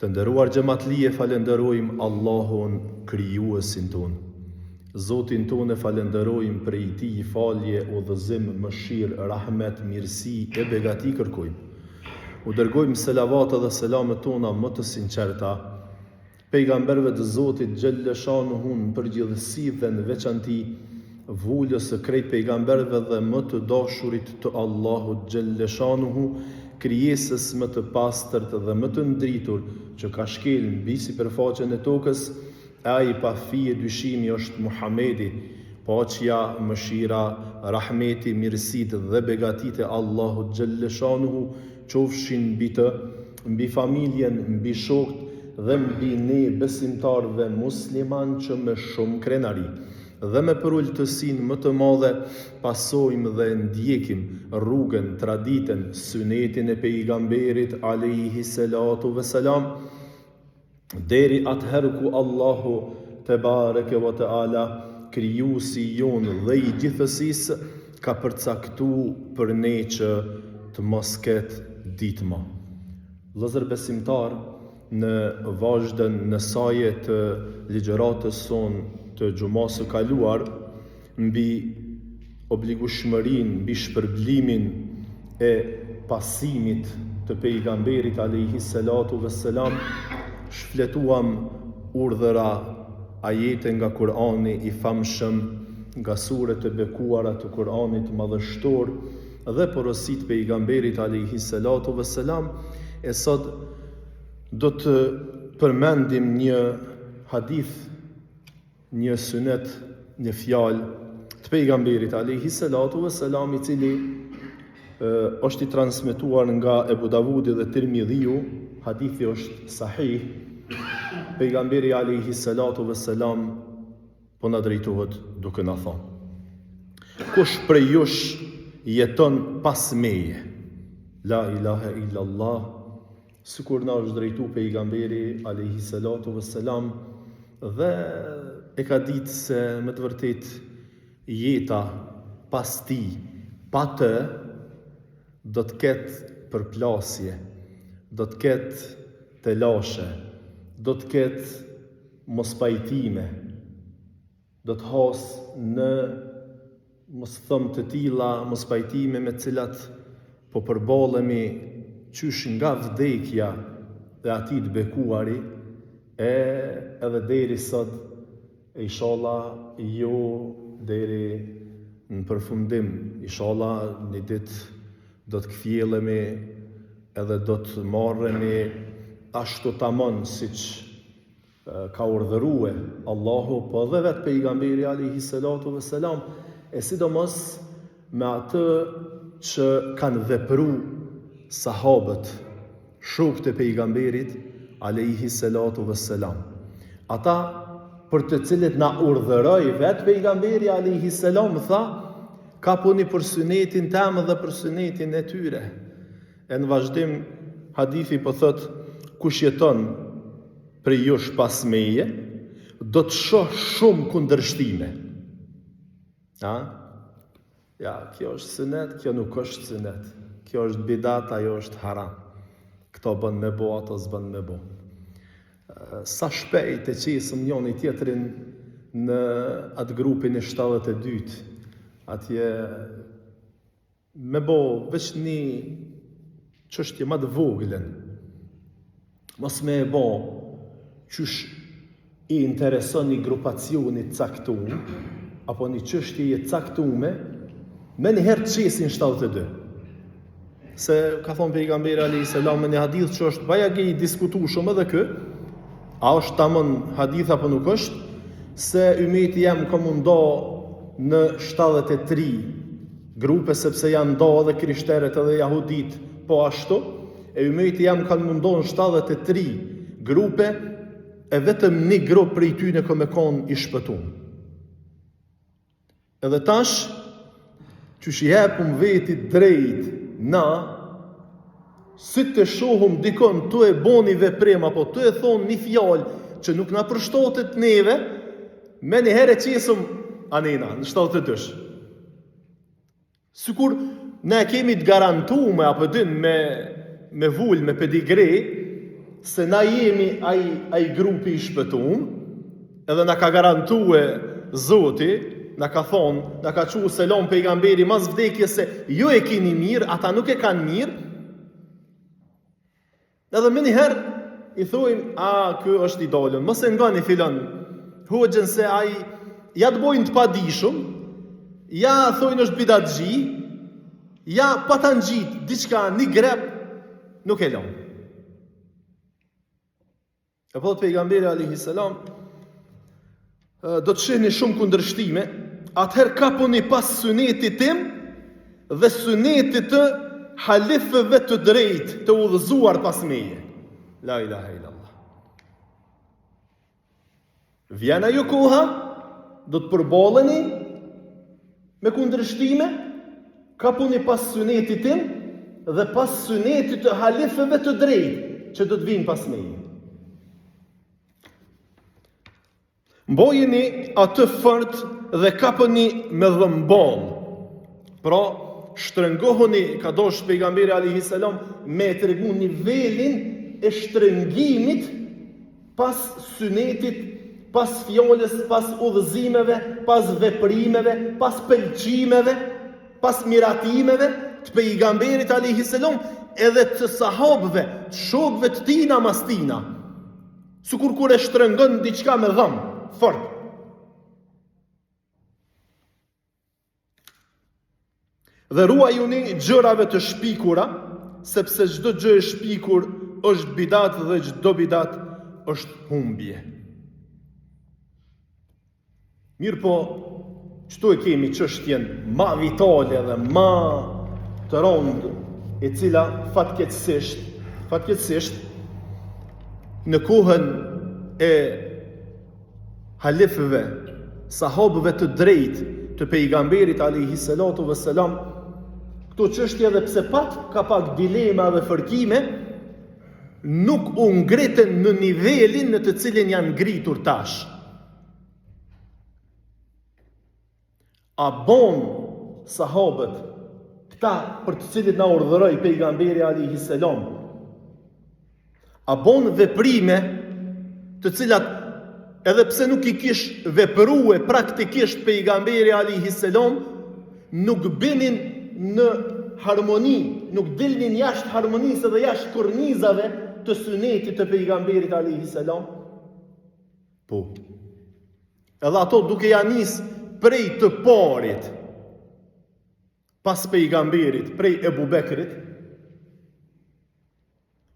Të nderuar xhamatlie, falenderojmë Allahun krijuesin ton. Zotin ton e falenderojmë për i tij falje, udhëzim, mëshirë, rahmet, mirësi e begati kërkojmë. U dërgojmë selavat dhe selamet tona më të sinqerta pejgamberëve të Zotit xhelle shanuhu në përgjithësi dhe në veçanti vulës së krejt pejgamberëve dhe më të dashurit të Allahut xhelle shanuhu, krijesës më të pastërt dhe më të ndritur që ka shkel mbi sipërfaqen e tokës, ai pa fije dyshimi është Muhamedi, paqja, mëshira, rahmeti, mirësitë dhe begatitë e Allahut xhelle shanuhu qofshin mbi të, mbi familjen, mbi shokët dhe mbi ne besimtarëve musliman që me shumë krenari dhe me përulltësinë më të madhe pasojmë dhe ndjekim rrugën, traditën, sunetin e pejgamberit alayhi salatu vesselam deri atëherë ku Allahu te bareke ve teala krijuesi jon dhe i gjithësisë ka përcaktuar për ne që të mos ketë ditë më. Vëllezër besimtar, në vazhdën në saje të ligjëratës son të gjumas së kaluar mbi obligueshmërinë, mbi shpërblimin e pasimit të pejgamberit alayhi salatu vesselam, shfletuam urdhëra, ajete nga Kurani i famshëm, nga suret e bekuara të Kuranit madhështor dhe porosit pejgamberit alayhi salatu vesselam. E sot do të përmendim një hadith, një sunet, një fjalë të pejgamberit alayhi salatu vesselam, i cili është i transmetuar nga Ebu Davudi dhe Tirmidhiu. Hadithi është sahih. Pejgamberi alayhi salatu vesselam po na drejtohet duke na thënë: kush prej jush jeton pas meje, la ilaha illallah, sikur na është drejtuar pejgamberi alayhi salatu vesselam, dhe e ka ditë se me të vërtet jeta pas tij, pa të, do të ketë përplasje, do të ketë telashe, do të ketë mospajtime, do të hasë në, mos thëmë të tilla, mospajtime me cilat po përballemi qysh nga vdekja dhe ati të bekuari, edhe deri sot, inshallah jo deri në përfundim, inshallah një ditë do të kthjellemi edhe do të marremi ashtu tamam siç ka urdhëruar Allahu, po dhe vetë pejgamberi alayhi salatu vesselam, e sidomos me atë që kanë vepruar sahabët, shokët e pejgamberit alayhi salatu vesselam. Ata për të cilët na urdhëroi vetë pejgamberi alayhi salam, tha: kapuni për sunetin tim dhe për sunetin e tyre. E në vazhdim hadithi po thot: kush jeton prej jush pas meje, do të shoh shumë kundërshtime. Ja, kjo është sunet, kjo nuk është sunet. Kjo është bidat, ajo është haram. Këto bën me bo, ato s'bën me bo. Sa shpejt e qesëm njëri tjetrin në atë grupin e 72, atje me bo veç një çështje më të vogëlen, mos me e bo qysh i intereson një grupacionit caktuar, apo një çështje e caktuar, me njëherë të qesin 72. Se ka thonë pejgamberi alayhi salam në një hadith që është bajagi i diskutueshëm edhe kë, a është tamam hadith apo nuk është, se ymeti jam ka mundo në 73 grupe, sepse janë ndo edhe krishterët edhe jahudit, po ashtu, e ymeti jam ka mundo në 73 grupe, e vetëm një grup prej tyne ka me konë i shpëtuar. Edhe tash, që shi hepum vetit drejt na, si të shohum dikon të e boni veprim, apo të e thonë një fjalë që nuk na përshtotet neve, me një herë qesëm anena në 72. Sikur ne kemi të garantuar apo din me vull, me pedigre, se na jemi ai grupi i shpëtuar, edhe na ka garantue Zoti, na ka thonë, na ka thënë selam pejgamberi mas vdekjes se ju e keni mirë, ata nuk e kanë mirë. Edhe më njëherë i thojnë, ky është idolën, mos e ngani filan hoxhën se ai ja të bojnë të padijshëm, ja thojnë është bidatxhi, ja pa ta ngjit diçka një grep, nuk e lën. E po të pejgamberi alayhis salam, do të shihni shumë kundërshtime, atëherë kapuni pas sunetit tim dhe sunetit të halifëve të drejtë, të udhëzuar pas meje. La ilaha illallah. Vjen ajo koha, do të përballeni me kundërshtime, kapuni pas sunetit tim dhe pas sunetit të halifëve të drejtë, që do të vinë pas meje. Mbojeni atë fort dhe kapëni me dhëmbon. Pra, shtrëngohuni, ka dosh pejgamberi alayhis salam me tregu nivelin e shtrëngimit pas sunetit, pas fjalës, pas udhëzimeve, pas veprimeve, pas pëlqimeve, pas miratimeve të pejgamberit alayhis salam, edhe të sahabëve, të shokëve të tij mas tina. Sikur kur e shtrëngon diçka me dhëm. Fort. Dhe ruajuni gjërave të shpikura, sepse çdo gjë e shpikur është bidat dhe çdo bidat është humbje. Mirë po, çto e kemi çështjen ma vitale dhe ma të rëndë, e cila fatkeqësisht në kohën e halifëve, sahabëve të drejtë të pejgamberit alayhis salatu vesselam, këto çështje edhe pse ka pak dilema dhe fërkime, nuk u ngritën në nivelin në të cilin janë ngritur tash. A bon sahabët këta për të cilit na urdhëroi pejgamberi alayhis salam? A bon veprime të cilat edhe pse nuk i kish veprue praktikisht pejgamberi alayhis salam, nuk binin në harmoni, nuk dilnin jashtë harmonisë dhe jashtë kornizave të sunetit të pejgamberit alayhis salam? Po. Edhe ato duke ja nis prej të parit, pas pejgamberit, prej Ebu Bekrit,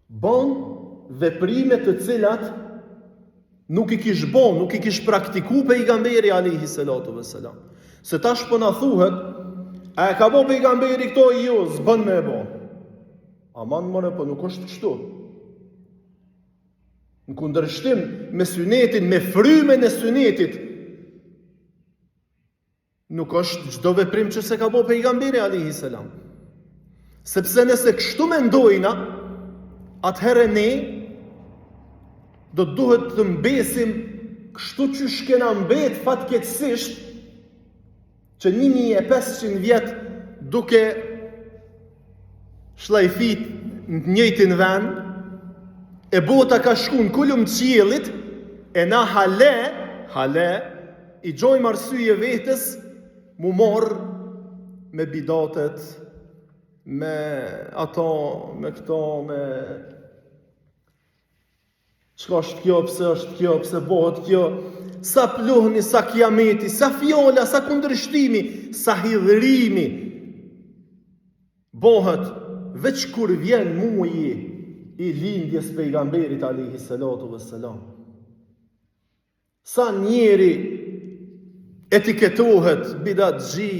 bon veprime të cilat nuk i kish bon, nuk i kish praktiku pejgamberi alayhis salatu vesselam. Se tash po na thuhet, a e ka bo pejgamberi këto? Jo, s'bën me e bo. Aman mëre, po nuk është kështu. Në kundërshtim me sunetin, me frymen e sunetit, nuk është çdo veprim që se ka bo pejgamberi alayhis salam. Sepse nëse kështu mendojna, atëherë ne do të duhet të mbesim kështu që shkena mbet fatkeqësisht që 1500 vjet duke shlajfit në njëjtin vend, e bota ka shku në kulum të qiellit, e na hale i gjojmë arsye vetës mu morë me bidatet, me ato, me këto, me çka është kjo, pse është kjo, pse bëhet kjo, sa pluhni, sa kiameti, sa fjola, sa kundërshtimi, sa hidhrimi bëhet veç kur vjen muaji i lindjes pejgamberit alayhis salatu vesselam. Sa njeri etiketohet bidatxhi,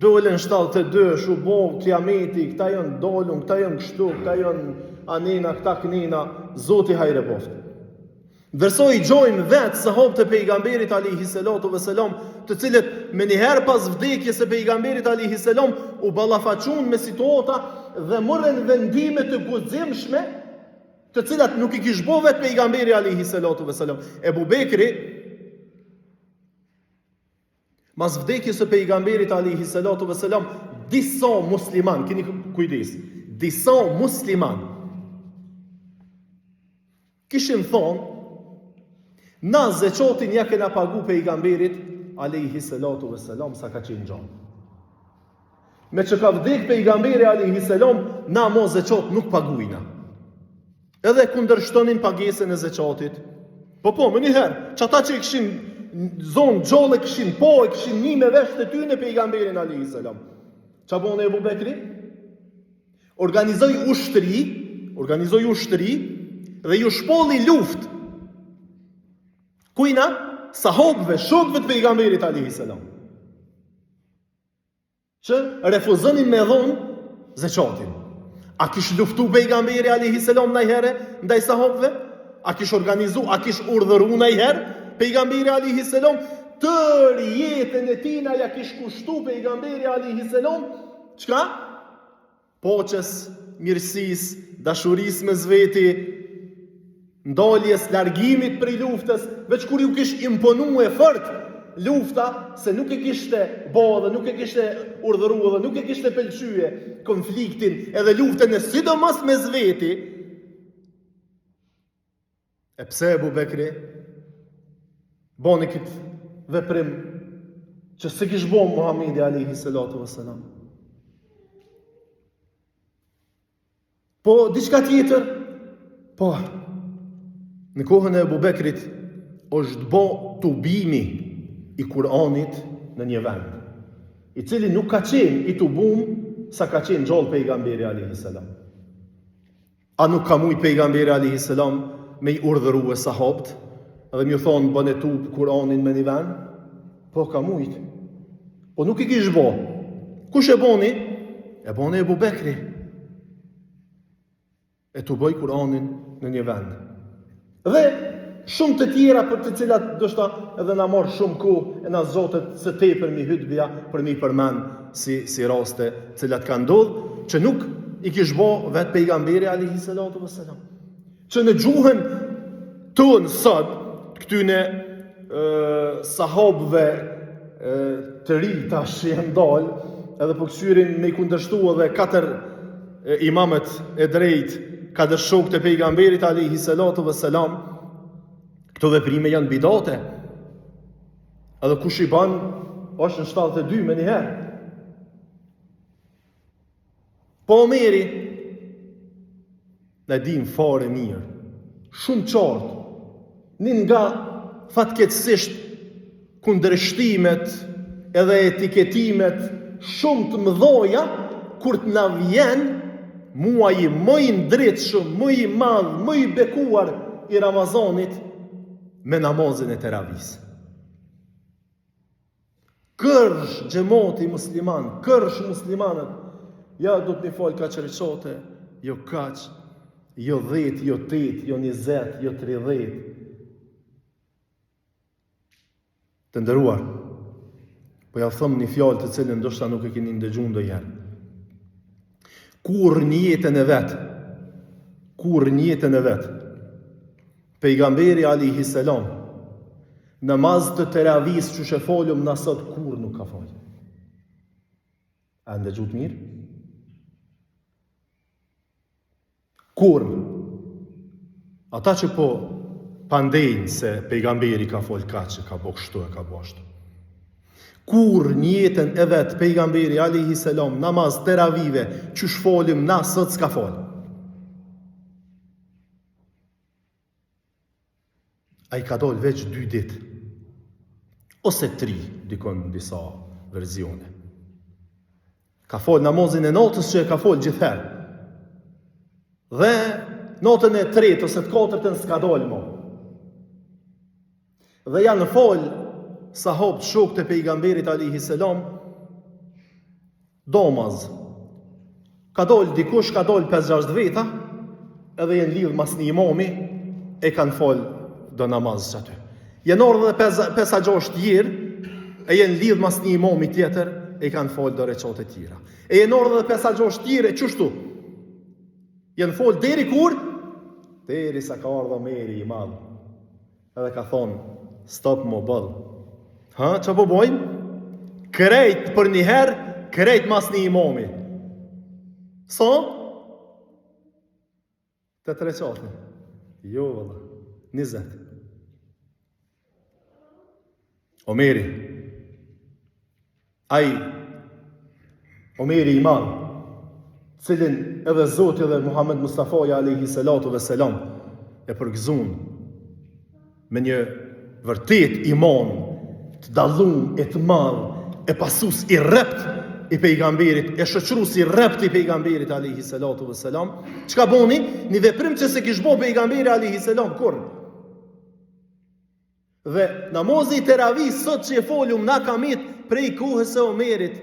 dolen 72, shu bo kiameti, këta janë dolun, këta janë kështu, këta janë anena, këta kënina, Zoti hajre boft. Ndërsa i gjojmë vetë sahabët të pejgamberit alayhis salatu vesselam, të cilët me njëherë pas vdekjes së pejgamberit alayhis salam u ballafaqun me situata dhe morën vendime të guximshme, të cilat nuk i kish bo vetë pejgamberi alayhis salatu vesselam. Ebu Bekri, mas vdekjes së pejgamberit alayhis salatu vesselam, disa musliman, keni kujdes, disa musliman kishin thonë, na zeqatin ja kena pagu pejgamberit alayhi salatu vesselam sa ka qenë gjallë. Me që ka vdek pejgamberi alayhi salam, na mo zeqat nuk pagujna. Edhe kundërshtonin pagesën e zeqatit. Po, më njëherë, që ata që i kishin zonë gjallë, kishin e kishin një me vesh të ty në pejgamberin alayhi salam. Qa bone Ebu Bekri? Organizoi ushtri dhe ju shpolli luft. Kujna? Sahabëve, shokëve të pejgamberit alayhi salam. Që refuzonin me dhonë zeqatin. A kish luftu pejgamberi alayhi salam ndajherë ndaj sahabëve? A kish organizu, a kish urdhëru ndajherë pejgamberi alayhi salam? Tër jetën e tina ja kish kushtu pejgamberi alayhi salam çka? Poqes, mirësisë, dashurisë mes veti, ndaljes, largimit prej luftës, veç kur ju kish imponu e fort lufta, se nuk e kishte dhe nuk e kishte urdhëru dhe nuk e kishte pëlqye konfliktin edhe luftën e sidomos mes veti. E pse Ebu Bekri boni këtë veprim që se kish bo Muhamedi alayhi salatu vesselam? Po, diçka tjetër, po, në kohën e Ebu Bekrit është bo tubimi i Kur'anit në një vend, i cili nuk ka qenë i tubum sa ka qenë gjallë pejgamberi alayhi salam. A nuk ka mujt pejgamberi alayhi salam me i urdhëru e sahabët edhe më thonë bën e tub Kur'anin me një vend? Po, ka mujt. Po nuk i kish bo. Kush e boni? E boni Ebu Bekri. E të bëj Kur'anin në një vend. Dhe shumë të tjera për të cilat dështa edhe na marr shumë kohë e na zotet së tepër mi hutbia për mi përmend si raste cilat kanë ndodhur që nuk i kish bë vetë pejgamberi alayhi salatu vesselam. Që në gjuhën tonë sot këtyne sahabëve të ri tash janë dalë edhe po këshyrin me i kundërshtu edhe 4 imamet e drejtë ka dërshok të pejgamberit alayhi salatu vesselam, këto veprime janë bidate. Edhe kush i ban, është në 72 me njëherë. Po Omeri, ne dim fare mirë, shumë qartë, një nga fatkeqësisht kundërshtimet edhe etiketimet shumë të mëdhoja, kur të na vjen muaji më i ndritshëm, më i madh, më i bekuar i Ramazanit me namazin e teravis. Kërsh xhamati musliman, kërsh muslimanët, ja do të një falë kaq recate, jo kaq, jo 10, jo 8, jo 20, jo 30. Të nderuar, po ja them një fjalë të cilën ndoshta nuk e keni ndëgjuar ndonjëherë. Kur në jetën e vet, pejgamberi alayhi salam namaz të teravis që shë folëm na sot kur nuk ka folë. A ndëgjut mirë? Kur ata që po pandejnë se pejgamberi ka folë kaqë, ka bo kështu e ka bo ashtu. Kur në jetën e vetë pejgamberi alayhi salam namaz teravive që shfolim na sot s'ka folë. A i ka dollë veç 2 ditë, ose 3, dikon në disa verzione. Ka folë namazin e natës që e ka folë gjithherë. Dhe natën e 3 ose të 4 s'ka dollë mo. Dhe janë folë sahabët shok të pejgamberit alayhi salam domaz. Ka dollë dikush, ka dollë 5-6 veta, edhe jenë lidhë mas një imami, e kanë folë do namaz që aty. Jenë orë dhe 5-6 tjirë, e jenë lidhë mas një imami tjetër, e kanë folë do reqate tjera. E jenë orë dhe 5-6 tjirë, e qështu? Jenë folë deri kur? Deri sa ka ardha Omeri i madhë. Edhe ka thonë, stop mo bëllë. Ha, që po bojnë? Krejt për një herë, krejt mas një imami. So? Të reqate. Jo, valla. 20. Omeri. Omeri i madh, cilin edhe Zoti dhe Muhammed Mustafaja alayhi salatu vesselam e përgëzun me një vërtet iman të dallum e të madh, e pasus i rrept i pejgamberit, e shoqërues i rrept i pejgamberit alayhi salatu vesselam. Çka boni? Një veprim që se kish bo pejgamberi alayhi salam kur. Dhe namazi i teravih sot që e folum na kamit prej kohës së Omerit,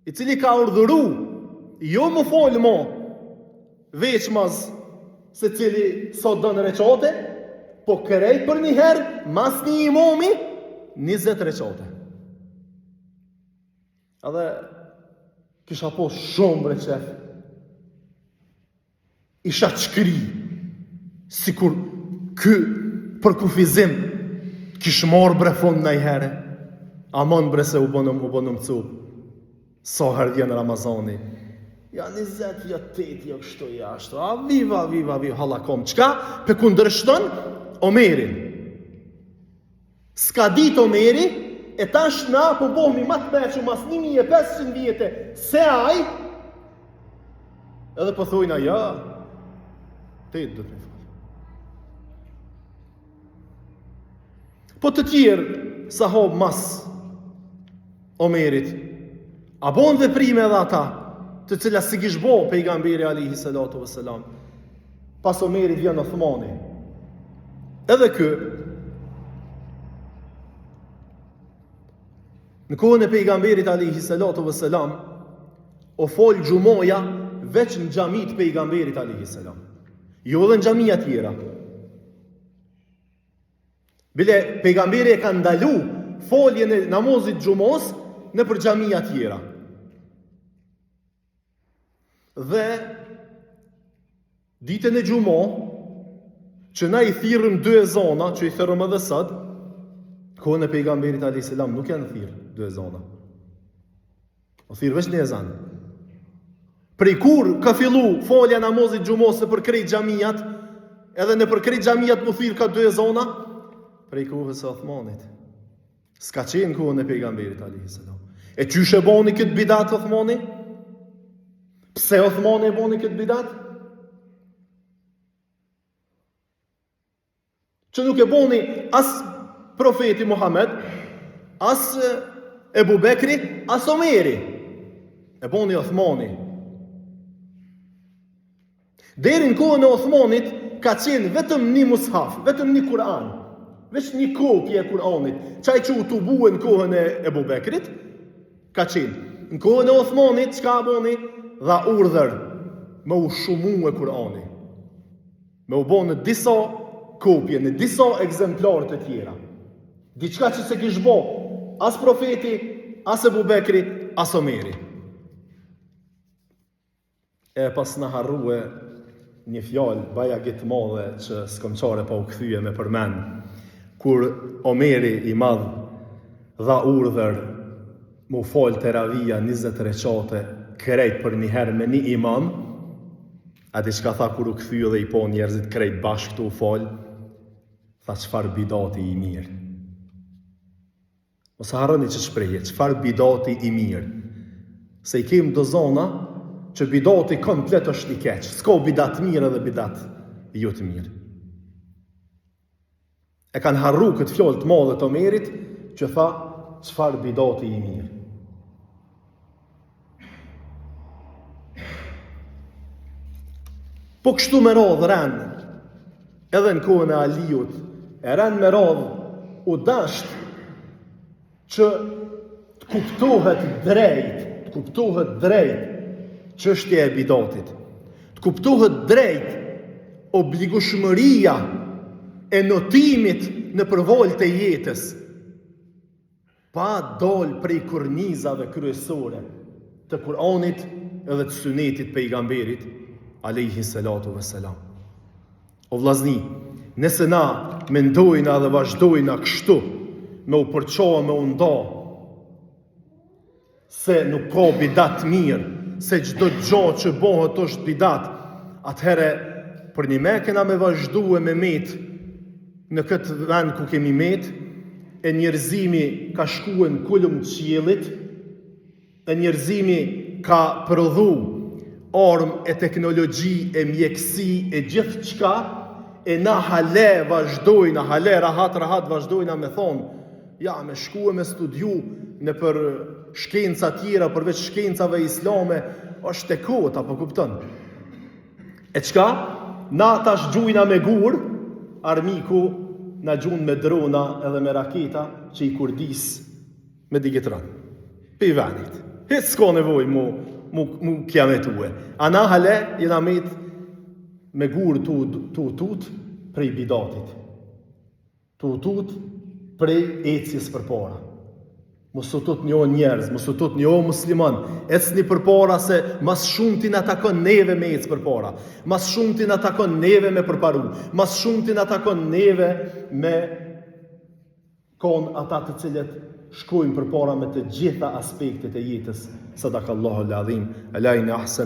i cili ka urdhëru jo më fol mo veçmaz se cili sot dënë reqate, po kërejt për një herë mas një imami 20 reqate. Edhe kisha po shumë bre qef, isha qkri sikur ky për kufizim kish marrë bre fund në i herë. Aman bre se u bënëm cupë. Sa herë vjen Ramazani. Ja 20, ja 8, ja kështu, ja ashtu. A viva, halakom. Qka? Pe kundërshton Omerin. S'ka dit Omeri, e tash na po bohmi ma të mequ mas 1500 vjete se aj, edhe po thujna, ja, 8 do të me falë. Po të tjerë sahab mas Omerit, a bon veprime edhe ata, të cilat si kish bo pejgamberi alayhi salatu vesselam. Pas Omerit vjen Uthmani. Edhe ky në kohën e pejgamberit alayhi salatu vesselam o fol xhumoja veç në xhamit pejgamberit alayhi salam. Jo edhe në xhamia tjera. Bile pejgamberi e ka ndalu foljen e namazit xhumos në për xhamia tjera. Dhe ditën e gjumo që na i thirrëm 2 ezana, që i thirrëm edhe sot, kohën e pejgamberit alayhis salam nuk janë thirr 2 ezana. O thirr veç 1 ezan. Prej kur ka fillu folja namazit xhumos për krejt xhamiat, edhe në për krejt xhamiat mu thirr ka 2 ezana, prej kohës së Uthmanit. S'ka qenë kohën e pejgamberit alayhis salam. E qysh e boni këtë bidat Uthmani? Pse Uthmani e boni këtë bidat? Që nuk e boni as profeti Muhammed, as Ebu Bekri, as Omeri. E boni Uthmani. Deri në kohën e Uthmanit ka qenë vetëm një mushaf, vetëm një Kur'an, veç një kopje e Kur'anit, qaj që u të buë në kohën e Ebu Bekrit, ka qenë. Në kohën e Uthmanit, qka boni? Dha urdhër me u shumu e Kur'ani. Me u bo në disa kopje, në disa ekzemplarë të tjera. Diçka që se kish bo, as profeti, as Ebu Bekri, as Omeri. E pas në harrue një fjalë baja gitë madhe që s'kom qare pa u këthyje me përmen, kur Omeri i madh dha urdhër mu falë teravia 20 reqate krejt për një herë me një imam, a di qka tha kur u këthyje dhe i po njerëzit krejt bashkë të u falë, tha qfar bidati i mirë. Ose harroni që shpreje, qfar bidati i mirë. Se i kem do zona që bidati komplet është i keq, s'ka bidat mirë edhe bidat jo të mirë. E kanë harru këtë fjallë të madhe të Omerit, që tha qfar bidati i mirë. Po kështu me radhë rënë, edhe në kohën e Aliut, e rënë me radhë u dasht që të kuptohet drejt çështja e bidatit. Të kuptohet drejt obligueshmëria e notimit në përvojë të jetës, pa dal prej kornizave kryesore të Kur'anit edhe të sunetit pejgamberit alayhi salatu vesselam. O vllazni, nëse na mendojna dhe vazhdojna kështu me u përqoa me u nda se nuk ka bidat mirë, se çdo gjë që bëhet është bidat, atëherë për një me kena me vazhdu e me met në këtë vend ku kemi met, e njerëzimi ka shku në kulum të qiellit, e njerëzimi ka prodhu armë e teknologji e mjekësi e gjithë qka, e na hale vazhdojna, hale rahat vazhdojna me thonë, ja me shku e me studiu në për shkenca tjera, përveç shkencave islame, është e kohët, apo kupton? E qka? Na tash gjujna me gur, armiku na gjun me drona edhe me raketa që i kurdis me digitran. Pe i venit. Hiç s'ka nevoj mu kiametue. A na hale jena met me gur tu tut prej bidatit. Tu tut prej ecjes për para. Mos u tut njo njerëz, mos u tut njo musliman. Ecni për para se mas shumë ti na takon neve me ec për para. Mas shumë ti na takon neve me përparu. Mas shumë ti na takon neve me kon ata të cilët shkojnë për para me të gjitha aspektet e jetës. Sadakallahu l-azim. Alajna ahsan.